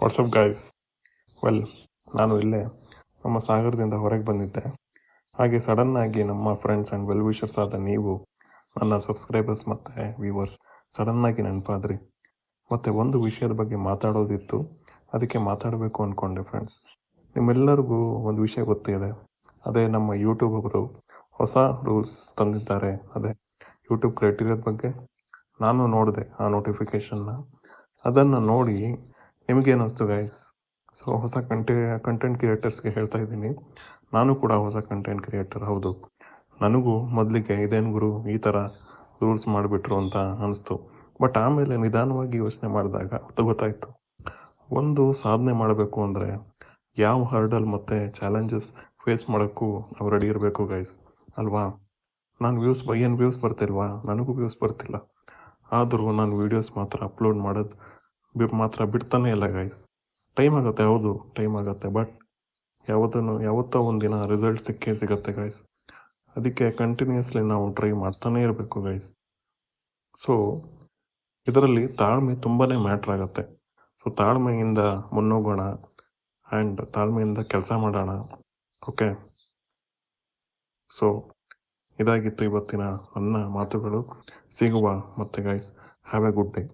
WhatsApp guys. Well, ನಾನು ಇಲ್ಲೇ ನಮ್ಮ ಸಾಗರದಿಂದ ಹೊರಗೆ ಬಂದಿದ್ದೆ. ಹಾಗೆ ಸಡನ್ನಾಗಿ ನಮ್ಮ ಫ್ರೆಂಡ್ಸ್ ಆ್ಯಂಡ್ ವೆಲ್ ವಿಷರ್ಸ್ ಆದ ನೀವು, ನನ್ನ ಸಬ್ಸ್ಕ್ರೈಬರ್ಸ್ ಮತ್ತು ವ್ಯೂವರ್ಸ್ ಸಡನ್ನಾಗಿ ನೆನಪಾದ್ರಿ. ಮತ್ತು ಒಂದು ವಿಷಯದ ಬಗ್ಗೆ ಮಾತಾಡೋದಿತ್ತು, ಅದಕ್ಕೆ ಮಾತಾಡಬೇಕು ಅಂದ್ಕೊಂಡೆ ಫ್ರೆಂಡ್ಸ್. ನಿಮ್ಮೆಲ್ಲರಿಗೂ ಒಂದು ವಿಷಯ ಗೊತ್ತಿದೆ, ಅದೇ ನಮ್ಮ ಯೂಟ್ಯೂಬ್ ಒಬ್ಬರು ಹೊಸ ರೂಲ್ಸ್ ತಂದಿದ್ದಾರೆ. ಅದೇ ಯೂಟ್ಯೂಬ್ ಕ್ರೈಟೀರಿಯಾದ ಬಗ್ಗೆ ನಾನು ನೋಡಿದೆ ಆ ನೋಟಿಫಿಕೇಷನ್ನ. ಅದನ್ನು ನೋಡಿ ನಿಮಗೇನಿಸ್ತು ಗೈಸ್? ಸೊ ಹೊಸ ಕಂಟೆಂಟ್ ಕ್ರಿಯೇಟರ್ಸ್ಗೆ ಹೇಳ್ತಾ ಇದ್ದೀನಿ, ನಾನು ಕೂಡ ಹೊಸ ಕಂಟೆಂಟ್ ಕ್ರಿಯೇಟರ್, ಹೌದು. ನನಗೂ ಮೊದಲಿಗೆ ಇದೇನು ಗುರು ಈ ಥರ ರೂಲ್ಸ್ ಮಾಡಿಬಿಟ್ರು ಅಂತ ಅನಿಸ್ತು. ಬಟ್ ಆಮೇಲೆ ನಿಧಾನವಾಗಿ ಯೋಚನೆ ಮಾಡಿದಾಗ ಗೊತ್ತಾಯಿತು, ಒಂದು ಸಾಧನೆ ಮಾಡಬೇಕು ಅಂದರೆ ಯಾವ ಹರ್ಡಲ್ ಮತ್ತು ಚಾಲೆಂಜಸ್ ಫೇಸ್ ಮಾಡೋಕ್ಕೂ ನಾವು ರೆಡಿ ಇರಬೇಕು ಗೈಸ್, ಅಲ್ವಾ? ನಾನು ಏನು ವ್ಯೂಸ್ ಬರ್ತಿಲ್ವಾ? ನನಗೂ ವ್ಯೂಸ್ ಬರ್ತಿಲ್ಲ, ಆದರೂ ನಾನು ವೀಡಿಯೋಸ್ ಮಾತ್ರ ಅಪ್ಲೋಡ್ ಮಾಡೋದು ಮಾತ್ರ ಬಿಡ್ತಾನೆ ಇಲ್ಲ ಗೈಸ್. ಟೈಮ್ ಆಗುತ್ತೆ, ಹೌದು ಟೈಮ್ ಆಗುತ್ತೆ, ಬಟ್ ಯಾವತ್ತೋ ಒಂದಿನ ರಿಸಲ್ಟ್ ಸಿಗುತ್ತೆ ಗೈಸ್. ಅದಕ್ಕೆ ಕಂಟಿನ್ಯೂಸ್ಲಿ ನಾವು ಟ್ರೈ ಮಾಡ್ತಾನೆ ಇರಬೇಕು ಗೈಸ್. ಸೊ ಇದರಲ್ಲಿ ತಾಳ್ಮೆ ತುಂಬಾ ಮ್ಯಾಟ್ರ್ ಆಗುತ್ತೆ. ಸೊ ತಾಳ್ಮೆಯಿಂದ ಮುನ್ನೋಗೋಣ ಆ್ಯಂಡ್ ತಾಳ್ಮೆಯಿಂದ ಕೆಲಸ ಮಾಡೋಣ, ಓಕೆ? ಸೊ ಇದಾಗಿತ್ತು ಇವತ್ತಿನ ನನ್ನ ಮಾತುಗಳು. ಸಿಗುವ ಮತ್ತೆ guys. Have A good day.